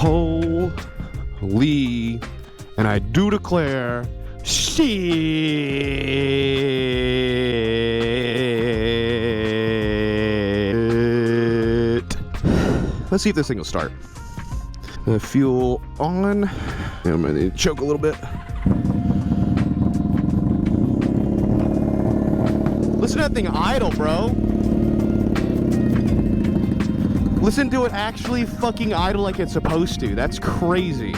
Holy, and I do declare, shit. Let's see if this thing will start. Fuel on. I'm gonna choke a little bit. Listen to that thing idle, bro. Listen to it actually fucking idle like it's supposed to. That's crazy.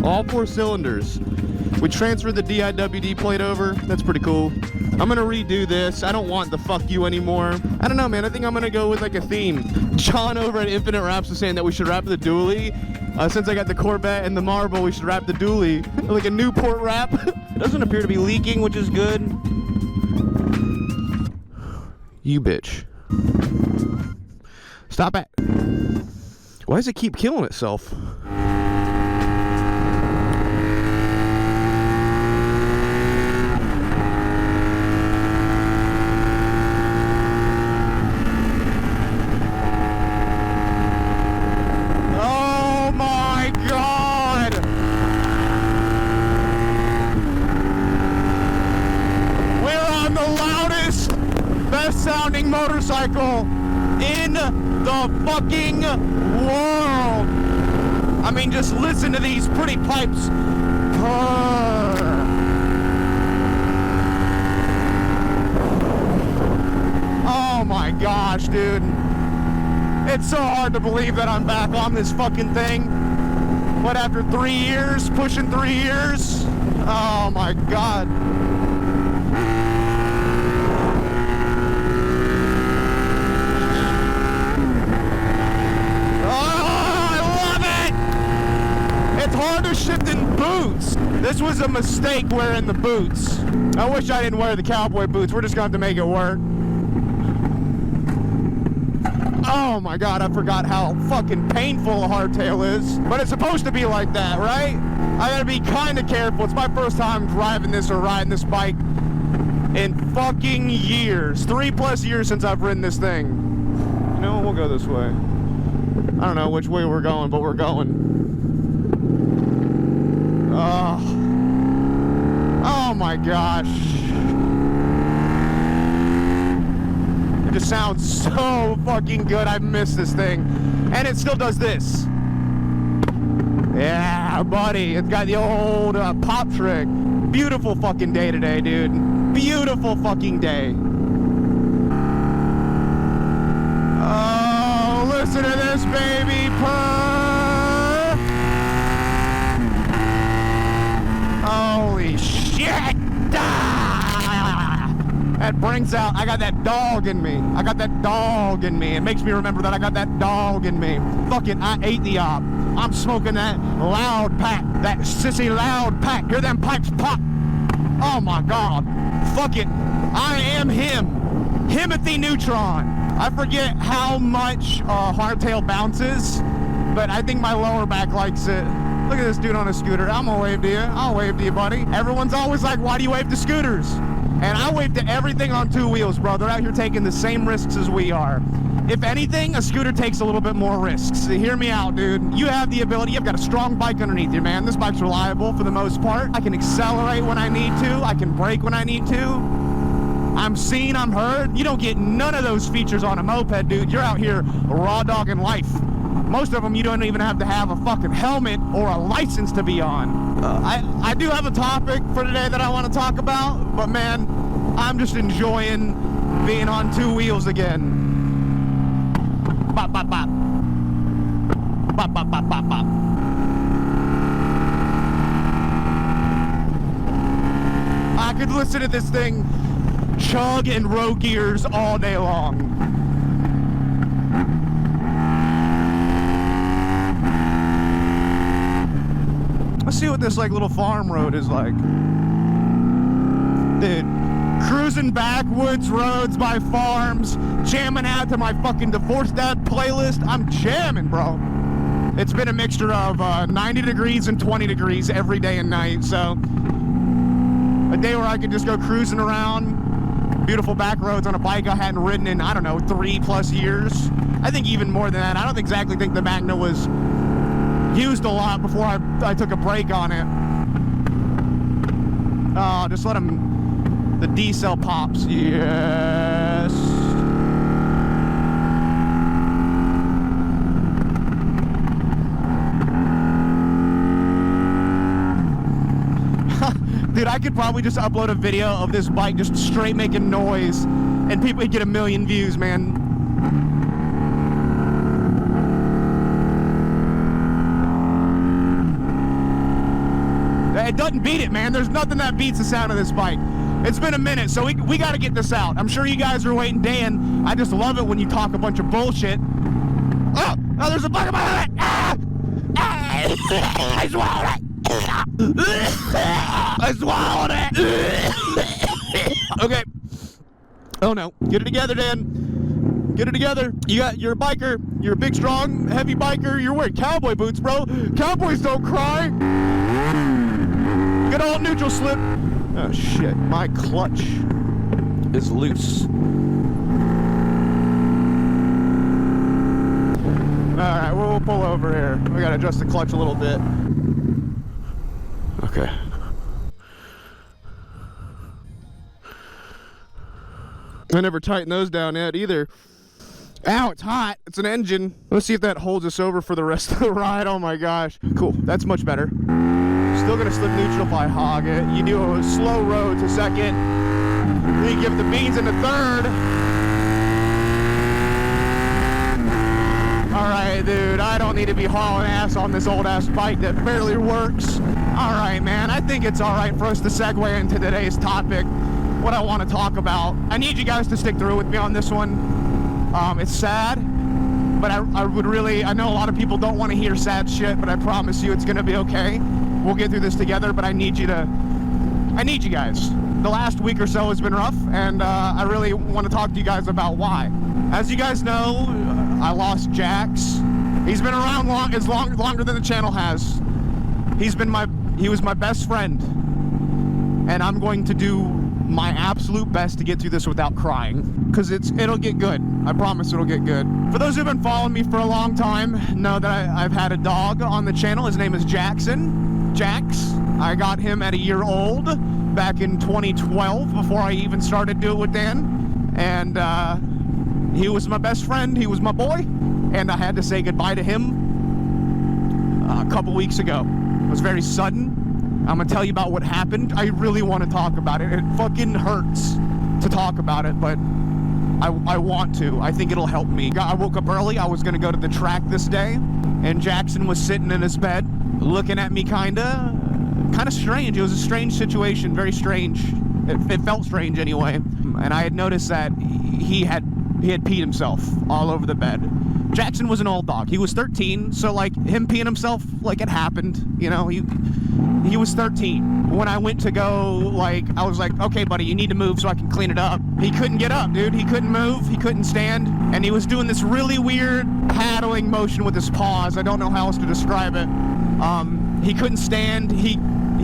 All 4 cylinders. We transferred the DIWD plate over. That's pretty cool. I'm gonna redo this. I don't want the fuck you anymore. I don't know, man. I think I'm gonna go with like a theme. John over at Infinite Wraps was saying that we should wrap the dually. Since I got the Corvette and the Marble, we should wrap the dually. Like a Newport wrap. It doesn't appear to be leaking, which is good. You bitch. Stop it. Why does it keep killing itself? Oh my God! We're on the loudest, best sounding motorcycle in the fucking world. I mean, just listen to these pretty pipes purr. Oh my gosh, dude. It's so hard to believe that I'm back on this fucking thing. What, after 3 years? Pushing 3 years? Oh my God. It's hard to shift in boots. This was a mistake wearing the boots. I wish I didn't wear the cowboy boots. We're just going to have to make it work. Oh my God, I forgot how fucking painful a hardtail is. But it's supposed to be like that, right? I gotta be kind of careful. It's my first time driving this or riding this bike in fucking years. 3+ years since I've ridden this thing. You know, we'll go this way. I don't know which way we're going, but we're going. Oh my gosh. It just sounds so fucking good. I miss this thing. And it still does this. Yeah, buddy. It's got the old pop trick. Beautiful fucking day today, dude. Beautiful fucking day. Oh, listen to this baby purr. Holy shit! Ah! That brings out, I got that dog in me. I got that dog in me. It makes me remember that I got that dog in me. Fuck it, I ate the op. I'm smoking that loud pack, that sissy loud pack. Hear them pipes pop. Oh my God. Fuck it. I am him. Himothy Neutron. I forget how much hardtail bounces, but I think my lower back likes it. Look at this dude on a scooter. I'm gonna wave to you. I'll wave to you, buddy. Everyone's always like, why do you wave to scooters? And I wave to everything on 2 wheels, bro. They're out here taking the same risks as we are. If anything, a scooter takes a little bit more risks. So hear me out, dude. You have the ability. You've got a strong bike underneath you, man. This bike's reliable for the most part. I can accelerate when I need to. I can brake when I need to. I'm seen, I'm heard. You don't get none of those features on a moped, dude. You're out here raw dogging life. Most of them you don't even have to have a fucking helmet or a license to be on. I do have a topic for today that I want to talk about, but man, I'm just enjoying being on 2 wheels again. Bop, bop, bop. Bop, bop, bop, bop, bop. I could listen to this thing chug in row gears all day long. Let's see what this like little farm road is like. Dude, cruising backwoods roads by farms, jamming out to my fucking Divorced Dad playlist. I'm jamming, bro. It's been a mixture of 90 degrees and 20 degrees every day and night, so a day where I could just go cruising around, beautiful back roads on a bike I hadn't ridden in, I don't know, 3+ years. I think even more than that. I don't exactly think the Magna was used a lot before I took a break on it. Oh, just let him, the D-cell pops. Yes. Dude, I could probably just upload a video of this bike just straight making noise and people would get 1 million views, man. It doesn't beat it, man. There's nothing that beats the sound of this bike. It's been a minute, so we got to get this out. I'm sure you guys are waiting. Dan, I just love it when you talk a bunch of bullshit. Oh, there's a bug in my head. I swallowed it. I swallowed it. Okay. Oh no. Get it together, Dan. Get it together. You're a biker. You're a big, strong, heavy biker. You're wearing cowboy boots, bro. Cowboys don't cry. Good old neutral slip. Oh shit. My clutch is loose. Alright, we'll pull over here. We gotta adjust the clutch a little bit. Okay. I never tightened those down yet either. Ow, it's hot. It's an engine. Let's see if that holds us over for the rest of the ride. Oh my gosh. Cool. That's much better. Still gonna slip neutral if I hog it. You do a slow road to second. Then you give the beans into third. Alright, dude. I don't need to be hauling ass on this old ass bike that barely works. Alright, man. I think it's alright for us to segue into today's topic. What I want to talk about. I need you guys to stick through with me on this one. It's sad, but I would really, I know a lot of people don't want to hear sad shit, but I promise you it's going to be okay. We'll get through this together, but I need you guys. The last week or so has been rough, and I really want to talk to you guys about why. As you guys know, I lost Jax. He's been around longer than the channel has. He was my best friend, and I'm going to do my absolute best to get through this without crying, because it'll get good. I promise it'll get good. For those who've been following me for a long time know that I've had a dog on the channel. His name is Jackson. Jax. I got him at 1 year old back in 2012 before I even started Do It With Dan, and he was my best friend. He was my boy, and I had to say goodbye to him a couple weeks ago. It was very sudden. I'm gonna tell you about what happened. I really want to talk about it. It fucking hurts to talk about it, but I want to. I think it'll help me. I woke up early. I was gonna go to the track this day, and Jackson was sitting in his bed, looking at me kinda strange. It was a strange situation, very strange. It felt strange anyway. And I had noticed that he had peed himself all over the bed. Jackson was an old dog. He was 13, so like him peeing himself, like it happened, you know. He was 13. When I went to go, like, I was like, okay, buddy, you need to move so I can clean it up. He couldn't get up, dude. He couldn't move. He couldn't stand. And he was doing this really weird paddling motion with his paws. I don't know how else to describe it. He couldn't stand. He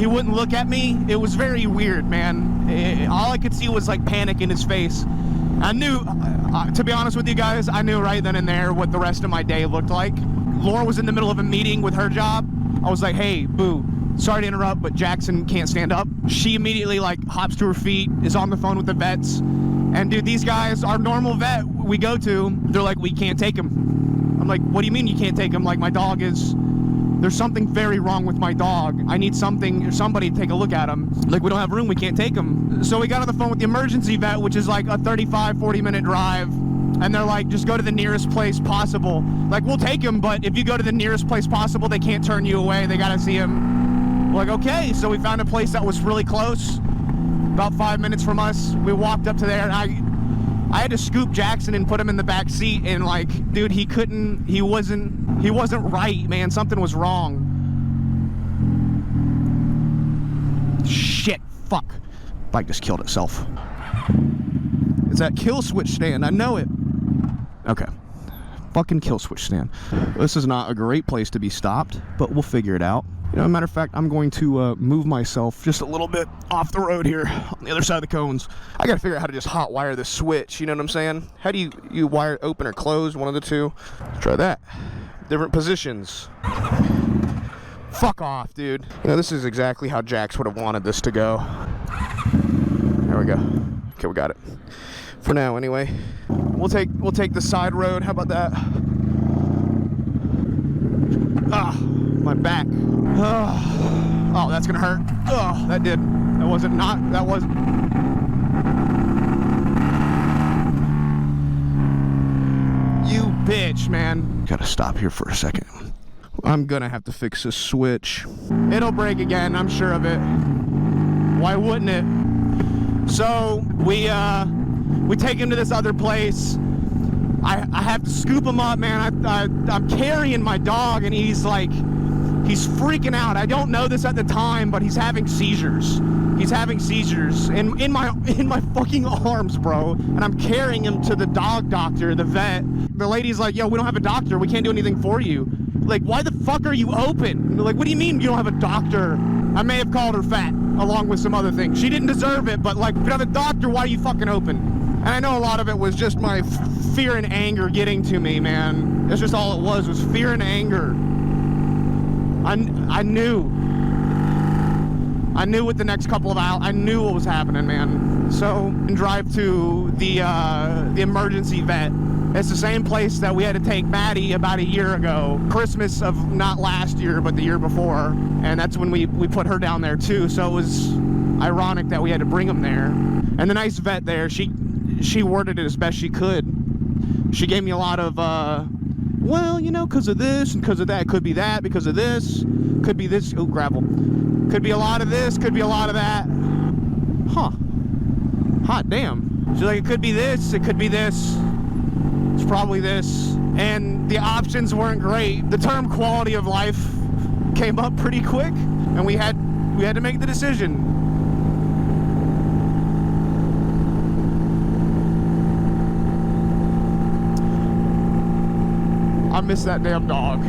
wouldn't look at me. It was very weird, man. All I could see was, like, panic in his face. I knew, to be honest with you guys, I knew right then and there what the rest of my day looked like. Laura was in the middle of a meeting with her job. I was like, hey, boo. Sorry to interrupt, but Jackson can't stand up. She immediately, like, hops to her feet, is on the phone with the vets. And, dude, these guys, our normal vet we go to, they're like, we can't take him. I'm like, what do you mean you can't take him? Like, my dog is... There's something very wrong with my dog. I need somebody to take a look at him. Like, we don't have room, we can't take him. So we got on the phone with the emergency vet, which is like a 35, 40-minute drive. And they're like, just go to the nearest place possible. Like, we'll take him, but if you go to the nearest place possible, they can't turn you away. They gotta see him. We're like, okay. So we found a place that was really close, about 5 minutes from us. We walked up to there, and I had to scoop Jackson and put him in the back seat, and like, dude, he wasn't right, man. Something was wrong. Shit, fuck. Bike just killed itself. It's that kill switch stand, I know it. Okay. Fucking kill switch stand. This is not a great place to be stopped, but we'll figure it out. You know, as a matter of fact, I'm going to move myself just a little bit off the road here on the other side of the cones. I gotta figure out how to just hot wire this switch, you know what I'm saying? How do you wire it open or close, one of the two? Let's try that. Different positions. Fuck off, dude. You know, this is exactly how Jax would have wanted this to go. There we go. Okay, we got it. For now, anyway. We'll take the side road. How about that? Ah, my back. Oh, that's gonna hurt. Oh, that did. That wasn't not. That was. You bitch, man. Gotta stop here for a second. I'm gonna have to fix this switch. It'll break again, I'm sure of it. Why wouldn't it? So we take him to this other place. I have to scoop him up, man. I'm carrying my dog, and he's freaking out. I don't know this at the time, but he's having seizures. He's having seizures in my fucking arms, bro. And I'm carrying him to the dog doctor, the vet. The lady's like, yo, we don't have a doctor. We can't do anything for you. Like, why the fuck are you open? Like, what do you mean you don't have a doctor? I may have called her fat, along with some other things. She didn't deserve it, but like, if you have a doctor, why are you fucking open? And I know a lot of it was just my fear and anger getting to me, man. That's just all it was fear and anger. I knew with the next couple of hours, I knew what was happening, man. So, and drive to the emergency vet. It's the same place that we had to take Maddie about a year ago. Christmas of not last year, but the year before. And that's when we put her down there too. So it was ironic that we had to bring him there. And the nice vet there, she worded it as best she could. She gave me a lot of, well, you know, because of this and because of that. Could be that because of this. Could be this. Oh, gravel. Could be a lot of this. Could be a lot of that. Huh. Hot damn. She's like, it could be this. It could be this. It's probably this. And the options weren't great. The term quality of life came up pretty quick, and we had to make the decision. I miss that damn dog.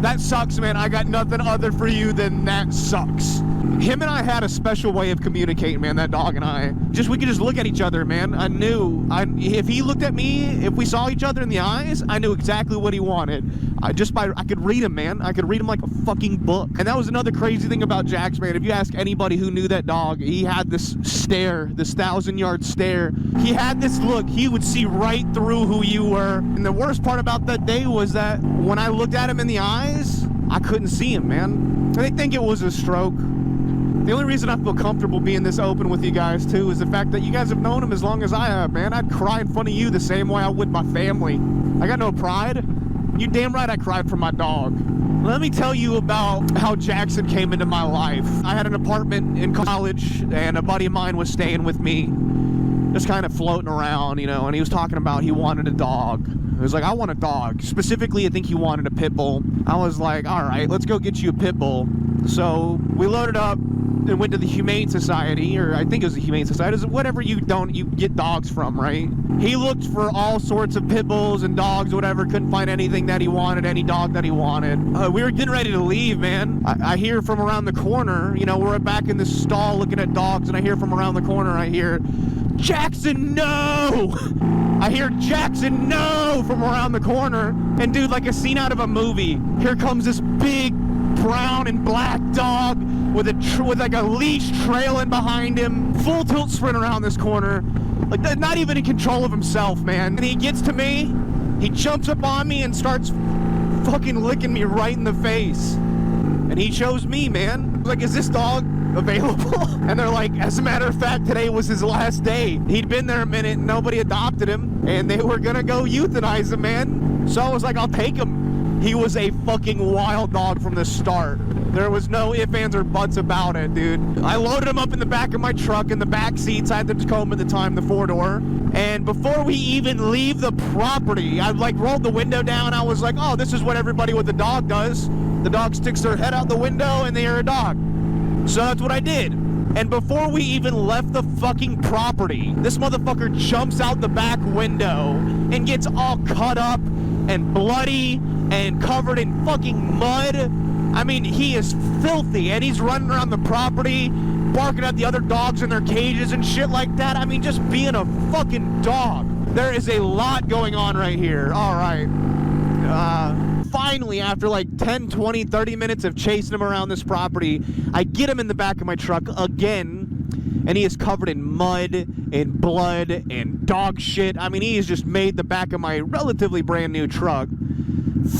That sucks, man. I got nothing other for you than that sucks. Him and I had a special way of communicating, man, that dog and I. We could just look at each other, man. I knew. If he looked at me, if we saw each other in the eyes, I knew exactly what he wanted. I could read him, man. I could read him like a fucking book. And that was another crazy thing about Jax, man. If you ask anybody who knew that dog, he had this stare, this 1,000-yard stare. He had this look. He would see right through who you were. And the worst part about that day was that when I looked at him in the eyes, I couldn't see him, man. They think it was a stroke. The only reason I feel comfortable being this open with you guys, too, is the fact that you guys have known him as long as I have, man. I'd cry in front of you the same way I would my family. I got no pride. You damn right I cried for my dog. Let me tell you about how Jackson came into my life. I had an apartment in college, and a buddy of mine was staying with me, just kind of floating around, you know, and he was talking about he wanted a dog. He was like, I want a dog. Specifically, I think he wanted a pit bull. I was like, all right, let's go get you a pit bull. So we loaded up and went to the Humane Society, or I think it was the Humane Society, it's whatever you get dogs from, right? He looked for all sorts of pit bulls and dogs, whatever, couldn't find anything that he wanted, any dog that he wanted. We were getting ready to leave, man. I hear from around the corner, you know, we're back in this stall looking at dogs, and I hear from around the corner, I hear, Jackson, no! I hear Jackson, no! From around the corner, and dude, like a scene out of a movie, here comes this big brown and black dog with like a leash trailing behind him, full tilt sprint around this corner, like not even in control of himself, man. And he gets to me, he jumps up on me and starts fucking licking me right in the face. And he chose me, man. Like, is this dog available? And they're like, as a matter of fact, today was his last day. He'd been there a minute, nobody adopted him, and they were gonna go euthanize him, man. So I was like, I'll take him. He was a fucking wild dog from the start. There was no ifs, ands, or buts about it, dude. I loaded him up in the back of my truck, in the back seats. I had the Tacoma at the time, the 4-door. And before we even leave the property, I like rolled the window down. I was like, oh, this is what everybody with the dog does. The dog sticks their head out the window and they hear a dog. So that's what I did. And before we even left the fucking property, this motherfucker jumps out the back window and gets all cut up and bloody and covered in fucking mud. I mean, he is filthy, and he's running around the property, barking at the other dogs in their cages and shit like that. I mean, just being a fucking dog. There is a lot going on right here. All right. Finally, after like 10, 20, 30 minutes of chasing him around this property, I get him in the back of my truck again, and he is covered in mud and blood and dog shit. I mean, he has just made the back of my relatively brand new truck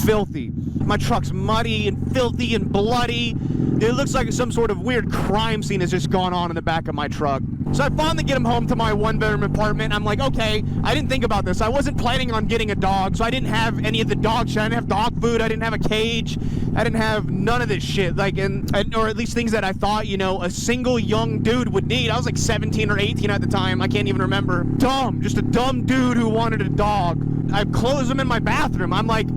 filthy. My truck's muddy and filthy and bloody. It looks like some sort of weird crime scene has just gone on in the back of my truck. So I finally get him home to my one-bedroom apartment. I'm like, okay, I didn't think about this. I wasn't planning on getting a dog, so I didn't have any of the dog shit. I didn't have dog food. I didn't have a cage. I didn't have none of this shit. Like, or at least things that I thought, you know, a single young dude would need. I was like 17 or 18 at the time. I can't even remember. Dumb. Just a dumb dude who wanted a dog. I closed him in my bathroom. I'm like,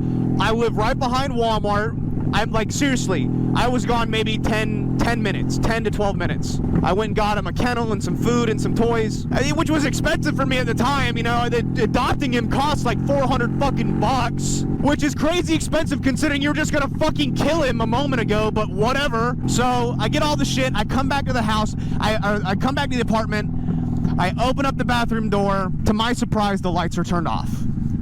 I live right behind Walmart. I'm like, seriously, I was gone maybe 10 minutes, 10 to 12 minutes. I went and got him a kennel and some food and some toys, which was expensive for me at the time. You know, adopting him cost like 400 fucking bucks, which is crazy expensive considering you were just gonna fucking kill him a moment ago, but whatever. So I get all the shit, I come back to the house, I come back to the apartment, I open up the bathroom door. To my surprise, the lights are turned off.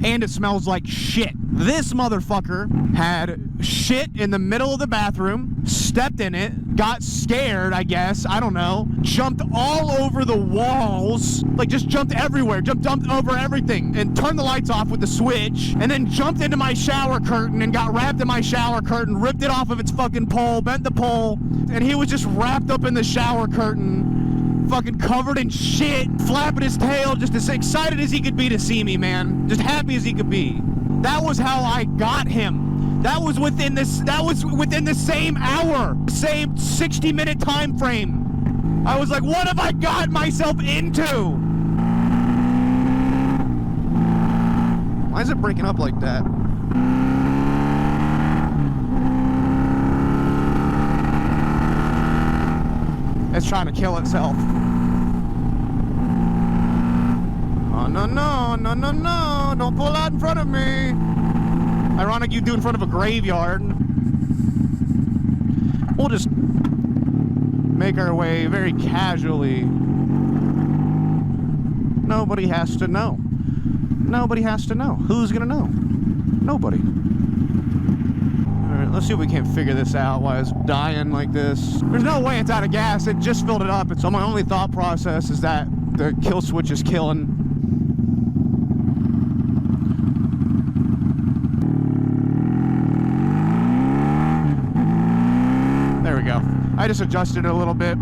And it smells like shit. This motherfucker had shit in the middle of the bathroom, stepped in it, got scared, I guess, I don't know, jumped all over the walls, like just jumped everywhere, jumped over everything, and turned the lights off with the switch, and then jumped into my shower curtain and got wrapped in my shower curtain, ripped it off of its fucking pole, bent the pole, and he was just wrapped up in the shower curtain, fucking covered in shit, flapping his tail, just as excited as he could be to see me, man. Just happy as he could be. That was how I got him. That was within the same hour, same 60-minute time frame. I was like, what have I got myself into? Why is it breaking up like that? It's trying to kill itself. Oh, no, don't pull out in front of me. Ironic you do in front of a graveyard. We'll just make our way very casually. Nobody has to know. Nobody has to know. Who's gonna know? Nobody. Alright, let's see if we can't figure this out while it's dying like this. There's no way it's out of gas. It just filled it up. So my only thought process is that the kill switch is killing. There we go. I just adjusted it a little bit.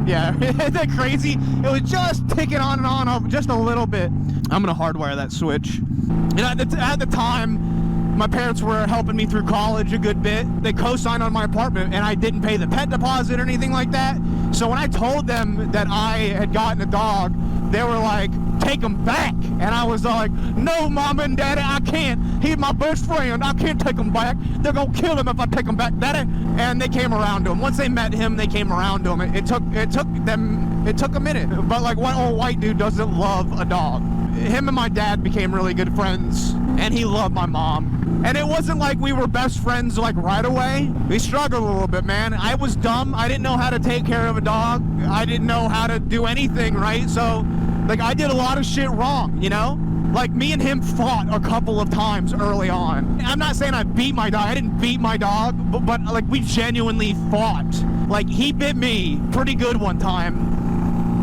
Yeah, isn't that crazy? It was just ticking on and on just a little bit. I'm gonna hardwire that switch. You know, at the time, my parents were helping me through college a good bit. They co-signed on my apartment, and I didn't pay the pet deposit or anything like that. So when I told them that I had gotten a dog, they were like, take him back. And I was like, no, Mom and Daddy, I can't. He's my best friend. I can't take him back. They're gonna kill him if I take him back, Daddy. And they came around to him. Once they met him, they came around to him. It took a minute. But like, what old white dude doesn't love a dog? Him and my dad became really good friends, and he loved my mom. And it wasn't like we were best friends like right away. We struggled a little bit, man. I was dumb. I didn't know how to take care of a dog. I didn't know how to do anything right. So like, I did a lot of shit wrong, you know? Like, me and him fought a couple of times early on. I'm not saying I beat my dog. I didn't beat my dog, but like, we genuinely fought. Like, he bit me pretty good one time,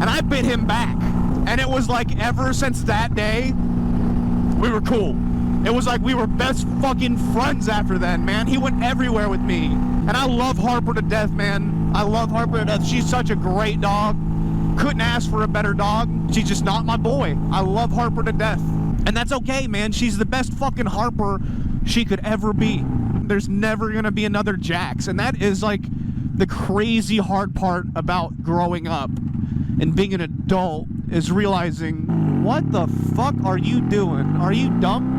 and I bit him back. And it was like, ever since that day, we were cool. It was like we were best fucking friends after then, man. He went everywhere with me. And I love Harper to death, man. I love Harper to death. She's such a great dog. Couldn't ask for a better dog. She's just not my boy. I love Harper to death. And that's okay, man. She's the best fucking Harper she could ever be. There's never gonna be another Jax. And that is like the crazy hard part about growing up and being an adult, is realizing, what the fuck are you doing? Are you dumb?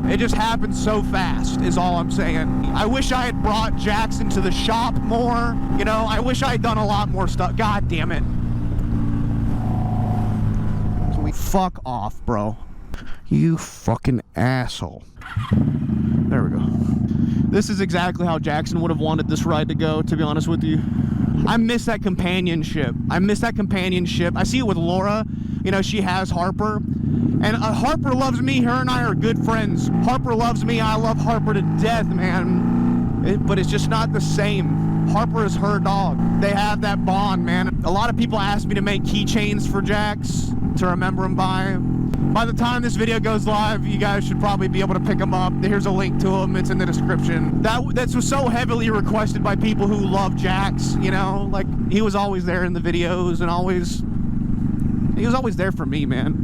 It just happened so fast, is all I'm saying. I wish I had brought Jackson to the shop more. You know, I wish I had done a lot more stuff. God damn it. Can we fuck off, bro? You fucking asshole. There we go. This is exactly how Jackson would have wanted this ride to go, to be honest with you. I miss that companionship. I miss that companionship. I see it with Laura. You know, she has Harper. And Harper loves me. Her and I are good friends. Harper loves me. I love Harper to death, man. But it's just not the same. Harper is her dog. They have that bond, man. A lot of people ask me to make keychains for Jax to remember him by. By the time this video goes live, you guys should probably be able to pick them up. Here's a link to them. It's in the description. That's was so heavily requested by people who love Jax, you know? Like, he was always there in the videos and he was always there for me, man.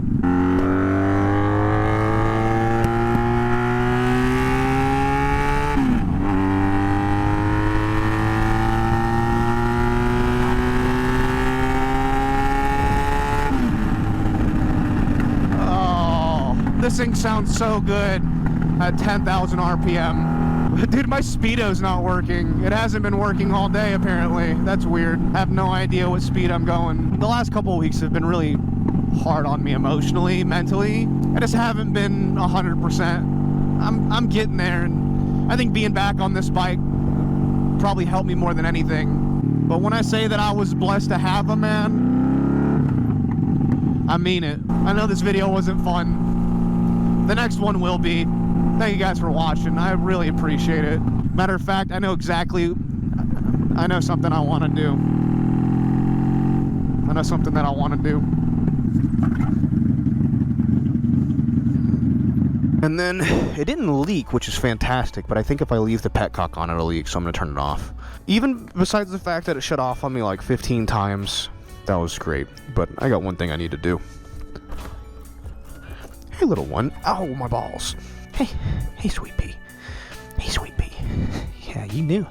This thing sounds so good at 10,000 RPM. Dude, my speedo's not working. It hasn't been working all day, apparently. That's weird. I have no idea what speed I'm going. The last couple of weeks have been really hard on me emotionally, mentally. I just haven't been 100%. I'm getting there, and I think being back on this bike probably helped me more than anything. But when I say that I was blessed to have a man, I mean it. I know this video wasn't fun. The next one will be. Thank you guys for watching. I really appreciate it. Matter of fact, I know something I want to do. I know something that I want to do. And then it didn't leak, which is fantastic, but I think if I leave the petcock on, it'll leak, so I'm going to turn it off. Even besides the fact that it shut off on me like 15 times, that was great. But I got one thing I need to do. Hey, little one. Ow, my balls. Hey, sweet pea. Hey, sweet pea. Yeah, you knew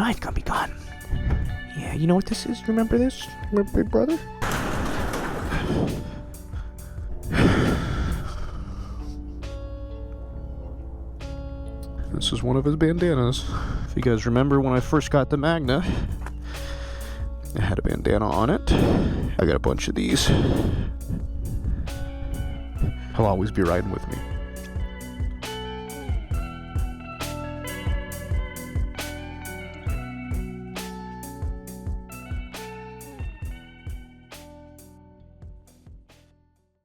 I was gonna be gone. Yeah, you know what this is? Remember this? Remember Big Brother? This is one of his bandanas. If you guys remember when I first got the Magna, it had a bandana on it. I got a bunch of these. He'll always be riding with me.